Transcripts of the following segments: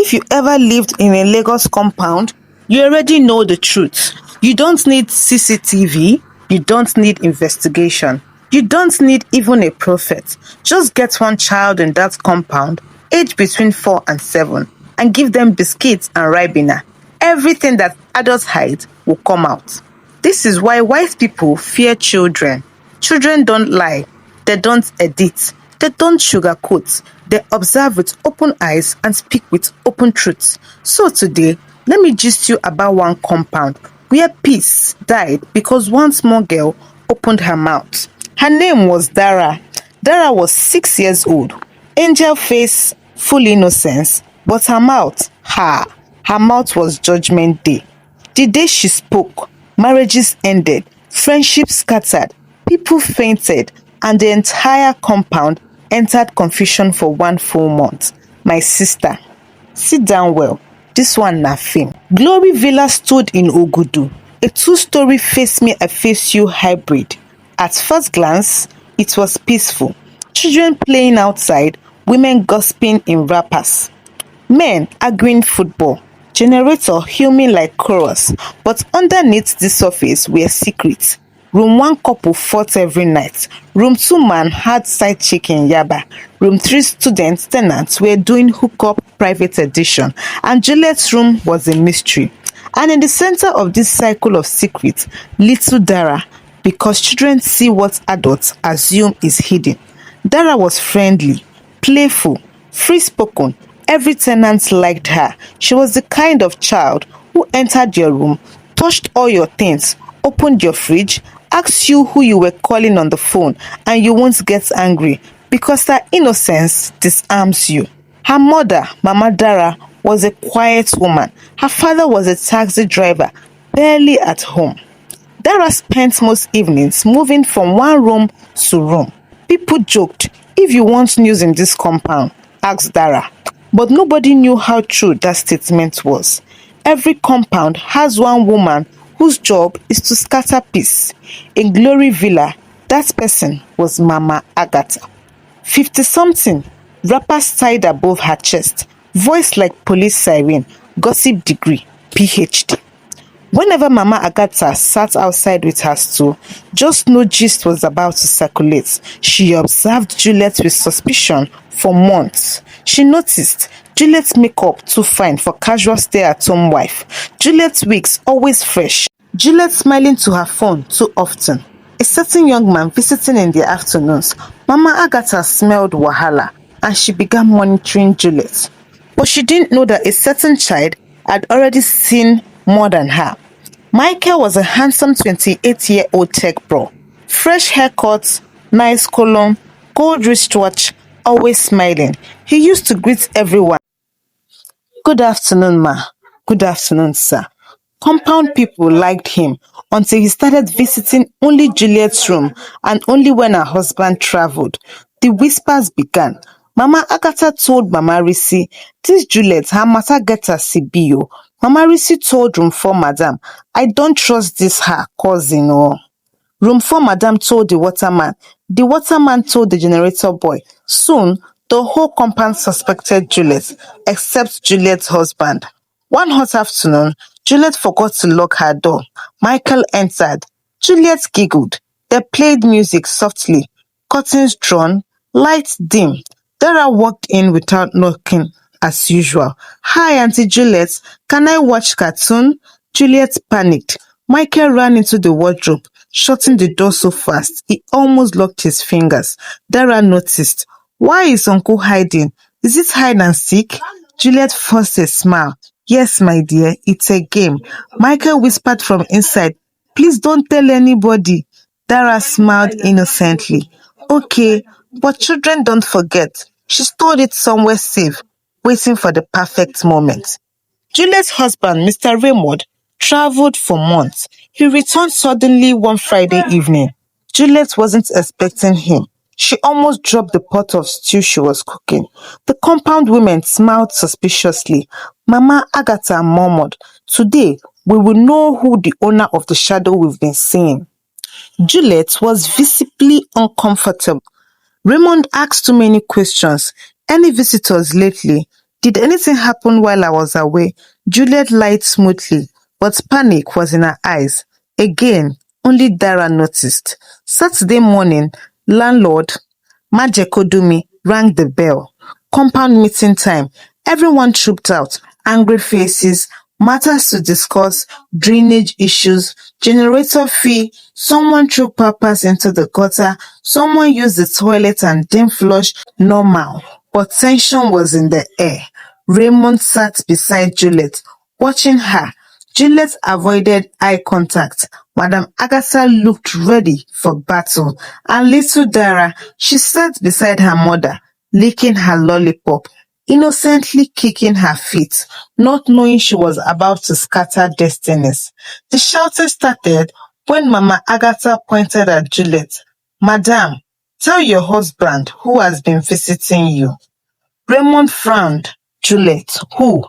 If you ever lived in a Lagos compound, you already know the truth. You don't need CCTV. You don't need investigation. You don't need even a prophet. Just get one child in that compound, aged between 4 and 7, and give them biscuits and ribena. Everything that adults hide will come out. This is why white people fear children. Children don't lie. They don't edit. They don't sugarcoat. They observe with open eyes and speak with open truths. So today, let me gist you about one compound where peace died because one small girl opened her mouth. Her name was Dara. Dara was 6 years old. Angel face, full innocence, but her mouth was judgment day. The day she spoke, marriages ended, friendships scattered, people fainted, and the entire compound entered confusion for 1 full month. My sister, sit down well. This one na fame. Glory Villa stood in Ogudu, a 2-story face me I face you hybrid. At first glance, it was peaceful. Children playing outside, women gossiping in wrappers, men arguing football, generator humming like chorus, but underneath the surface were secrets. Room 1 couple fought every night. Room 2 man had side chick in Yaba. Room 3 students, tenants were doing hookup private edition. And Juliet's room was a mystery. And in the center of this cycle of secrets, little Dara, because children see what adults assume is hidden. Dara was friendly, playful, free-spoken. Every tenant liked her. She was the kind of child who entered your room, touched all your things, opened your fridge, asked you who you were calling on the phone, and you won't get angry because her innocence disarms you. Her mother, Mama Dara, was a quiet woman. Her father was a taxi driver, barely at home. Dara spent most evenings moving from one room to room. People joked, if you want news in this compound, ask Dara. But nobody knew how true that statement was. Every compound has one woman whose job is to scatter peace. In Glory Villa, that person was Mama Agatha. 50-something, wrappers tied above her chest, voice like police siren, gossip degree, PhD. Whenever Mama Agatha sat outside with her stool, just no gist was about to circulate. She observed Juliet with suspicion for months. She noticed Juliet's makeup too fine for casual stay-at-home wife. Juliet's wigs always fresh. Juliet smiling to her phone too often. A certain young man visiting in the afternoons. Mama Agatha smelled Wahala and she began monitoring Juliet. But she didn't know that a certain child had already seen more than her. Michael was a handsome 28-year-old tech bro. Fresh haircut, nice cologne, gold wristwatch, always smiling. He used to greet everyone. Good afternoon, ma. Good afternoon, sir. Compound people liked him until he started visiting only Juliet's room and only when her husband traveled. The whispers began. Mama Agatha told Mama Risi, this Juliet, her matter get a CBO. Mama Risi told Room 4 Madam, I don't trust this her cousin. Oh. Room 4 Madam told the waterman. The waterman told the generator boy. Soon, the whole compound suspected Juliet, except Juliet's husband. One hot afternoon, Juliet forgot to lock her door. Michael entered. Juliet giggled. They played music softly. Curtains drawn, lights dim. Dara walked in without knocking, as usual. Hi, Auntie Juliet. Can I watch cartoon? Juliet panicked. Michael ran into the wardrobe, shutting the door so fast, he almost locked his fingers. Dara noticed. Why is Uncle hiding? Is it hide and seek? Juliet forced a smile. Yes, my dear, it's a game. Michael whispered from inside. Please don't tell anybody. Dara smiled innocently. Okay, but children don't forget. She stored it somewhere safe, waiting for the perfect moment. Juliet's husband, Mr. Raymond, traveled for months. He returned suddenly one Friday evening. Juliet wasn't expecting him. She almost dropped the pot of stew she was cooking. The compound women smiled suspiciously. Mama Agatha murmured, today we will know who the owner of the shadow we've been seeing. Juliet was visibly uncomfortable. Raymond asked too many questions. Any visitors lately? Did anything happen while I was away? Juliet lied smoothly, but panic was in her eyes. Again, only Dara noticed. Saturday morning, landlord Majekodumi rang the bell. Compound meeting time. Everyone trooped out. Angry faces, matters to discuss, drainage issues, generator fee, someone threw pampers into the gutter, someone used the toilet and didn't flush. Normal, but tension was in the air. Raymond sat beside Juliet, watching her. Juliet avoided eye contact. Madam Agatha looked ready for battle, and little Dara, she sat beside her mother, licking her lollipop, innocently kicking her feet, not knowing she was about to scatter destinies. The shouting started when Mama Agatha pointed at Juliet. Madam, tell your husband who has been visiting you. Raymond frowned. Juliet, who?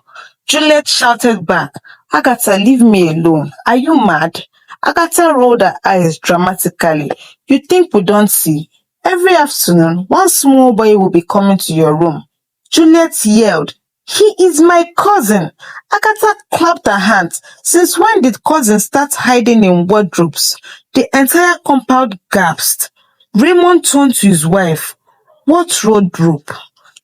Juliet shouted back, Agatha, leave me alone. Are you mad? Agatha rolled her eyes dramatically. You think we don't see? Every afternoon, one small boy will be coming to your room. Juliet yelled, he is my cousin. Agatha clapped her hands. Since when did cousins start hiding in wardrobes? The entire compound gasped. Raymond turned to his wife. What wardrobe?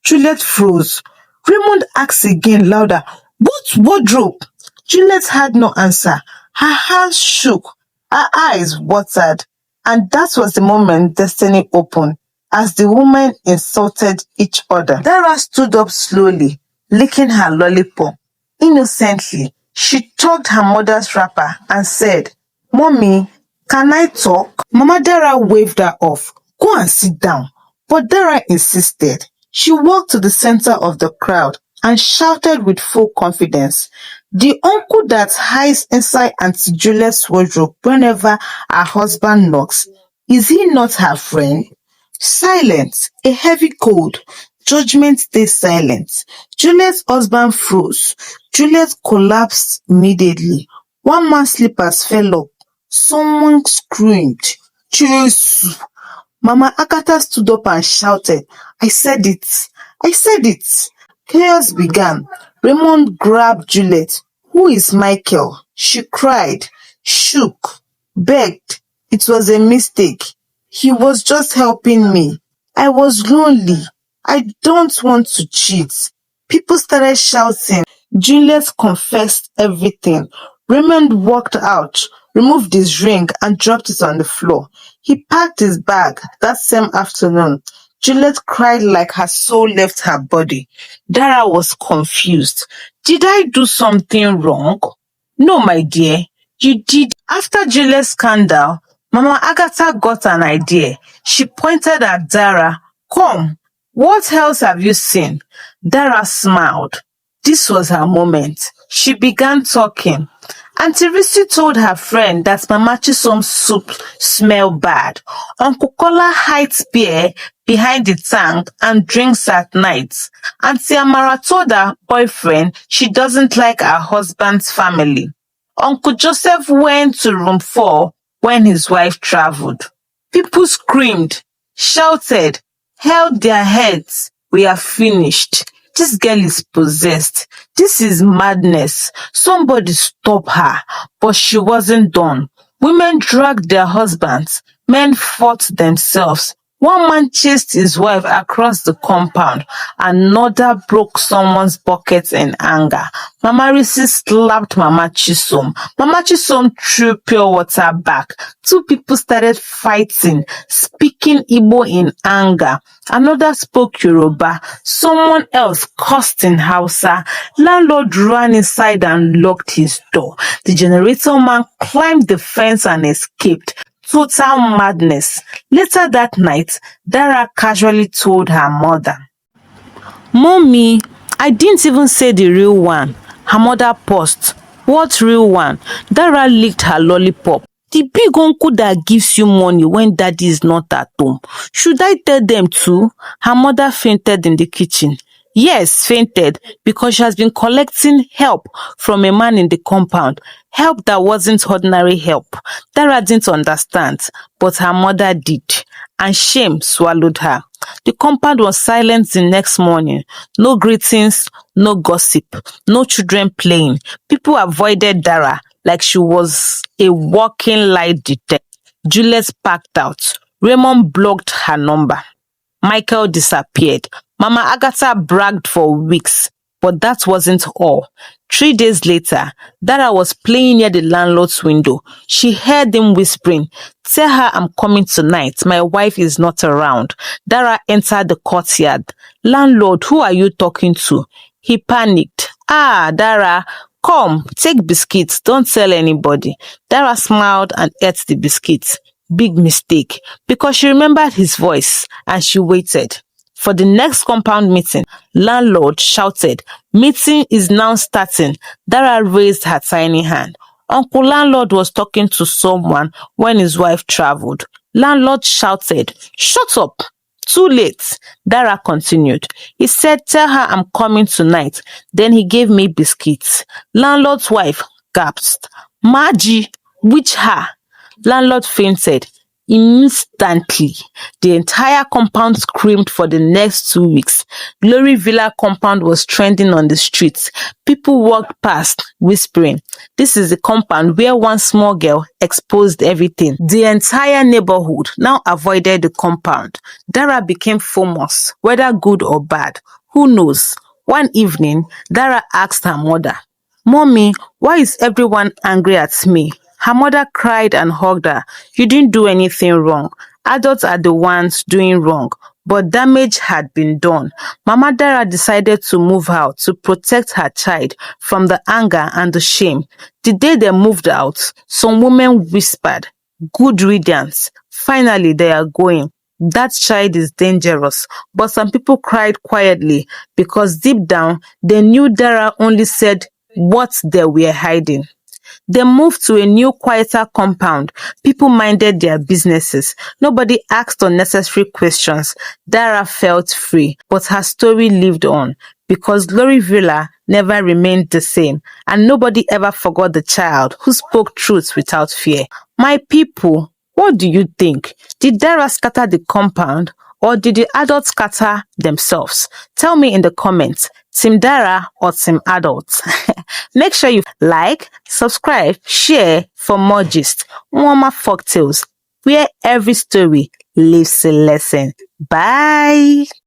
Juliet froze. Raymond asked again louder, what wardrobe? Juliet had no answer. Her hands shook. Her eyes watered. And that was the moment destiny opened, as the women insulted each other. Dara stood up slowly, licking her lollipop. Innocently, she tugged her mother's wrapper and said, Mommy, can I talk? Mama Dara waved her off. Go and sit down. But Dara insisted. She walked to the center of the crowd and shouted with full confidence, the uncle that hides inside Auntie Juliet's wardrobe whenever her husband knocks, is he not her friend? Silence, a heavy cold. Judgment stayed silent. Juliet's husband froze. Juliet collapsed immediately. One man's slippers fell up. Someone screamed, Jesus! Mama Agatha stood up and shouted, I said it! I said it! Chaos began. Raymond grabbed Juliet. Who is Michael? She cried, shook, begged. It was a mistake. He was just helping me. I was lonely. I don't want to cheat. People started shouting. Juliet confessed everything. Raymond walked out, removed his ring and dropped it on the floor. He packed his bag that same afternoon. Juliet cried like her soul left her body. Dara was confused. Did I do something wrong? No, my dear, you did. After Juliet's scandal, Mama Agatha got an idea. She pointed at Dara. Come, what else have you seen? Dara smiled. This was her moment. She began talking. Auntie Risi told her friend that Mama Chisom's soup smelled bad. Uncle Kola hides beer behind the tank and drinks at night. Auntie Amara told her boyfriend she doesn't like her husband's family. Uncle Joseph went to room 4 when his wife traveled. People screamed, shouted, held their heads. We are finished. This girl is possessed. This is madness. Somebody stop her. But she wasn't done. Women dragged their husbands. Men fought themselves. One man chased his wife across the compound. Another broke someone's bucket in anger. Mama Risi slapped Mama Chisom. Mama Chisom threw pure water back. Two people started fighting, speaking Igbo in anger. Another spoke Yoruba. Someone else cursed in Hausa. Landlord ran inside and locked his door. The generator man climbed the fence and escaped. Total madness. Later that night, Dara casually told her mother, Mommy, I didn't even say the real one. Her mother paused. What real one? Dara licked her lollipop. The big uncle that gives you money when daddy is not at home. Should I tell them too? Her mother fainted in the kitchen. Yes, fainted, because she has been collecting help from a man in the compound. Help that wasn't ordinary help. Dara didn't understand, but her mother did, and shame swallowed her. The compound was silent the next morning. No greetings, no gossip, no children playing. People avoided Dara like she was a walking lie detector. Juliet packed out. Raymond blocked her number. Michael disappeared. Mama Agatha bragged for weeks, but that wasn't all. 3 days later, Dara was playing near the landlord's window. She heard him whispering, "Tell her I'm coming tonight. My wife is not around." Dara entered the courtyard. "Landlord, who are you talking to?" He panicked. "Ah, Dara, come, take biscuits. Don't tell anybody." Dara smiled and ate the biscuits. Big mistake, because she remembered his voice and she waited. For the next compound meeting, landlord shouted, "Meeting is now starting." Dara raised her tiny hand. Uncle Landlord was talking to someone when his wife traveled. Landlord shouted, "Shut up! Too late." Dara continued. He said, "Tell her I'm coming tonight." Then he gave me biscuits. Landlord's wife gasped. "Margie, which her?" Landlord fainted. Instantly, the entire compound screamed for the next 2 weeks. Glory Villa compound was trending on the streets. People walked past, whispering, "This is the compound where one small girl exposed everything." The entire neighborhood now avoided the compound. Dara became famous, whether good or bad. Who knows? One evening, Dara asked her mother, "Mommy, why is everyone angry at me?" Her mother cried and hugged her. "You didn't do anything wrong. Adults are the ones doing wrong." But damage had been done. Mama Dara decided to move out to protect her child from the anger and the shame. The day they moved out, some women whispered, "Good riddance. Finally, they are going. That child is dangerous." But some people cried quietly because deep down, they knew Dara only said what they were hiding. They moved to a new, quieter compound. People minded their businesses. Nobody asked unnecessary questions. Dara felt free, but her story lived on because Glory Villa never remained the same, and nobody ever forgot the child who spoke truth without fear. My people, what do you think? Did Dara scatter the compound, or did the adults scatter themselves? Tell me in the comments. Team Dara or Team Adults? Make sure you like, subscribe, share for more gist. NWAOMA Folktales, where every story leaves a lesson. Bye.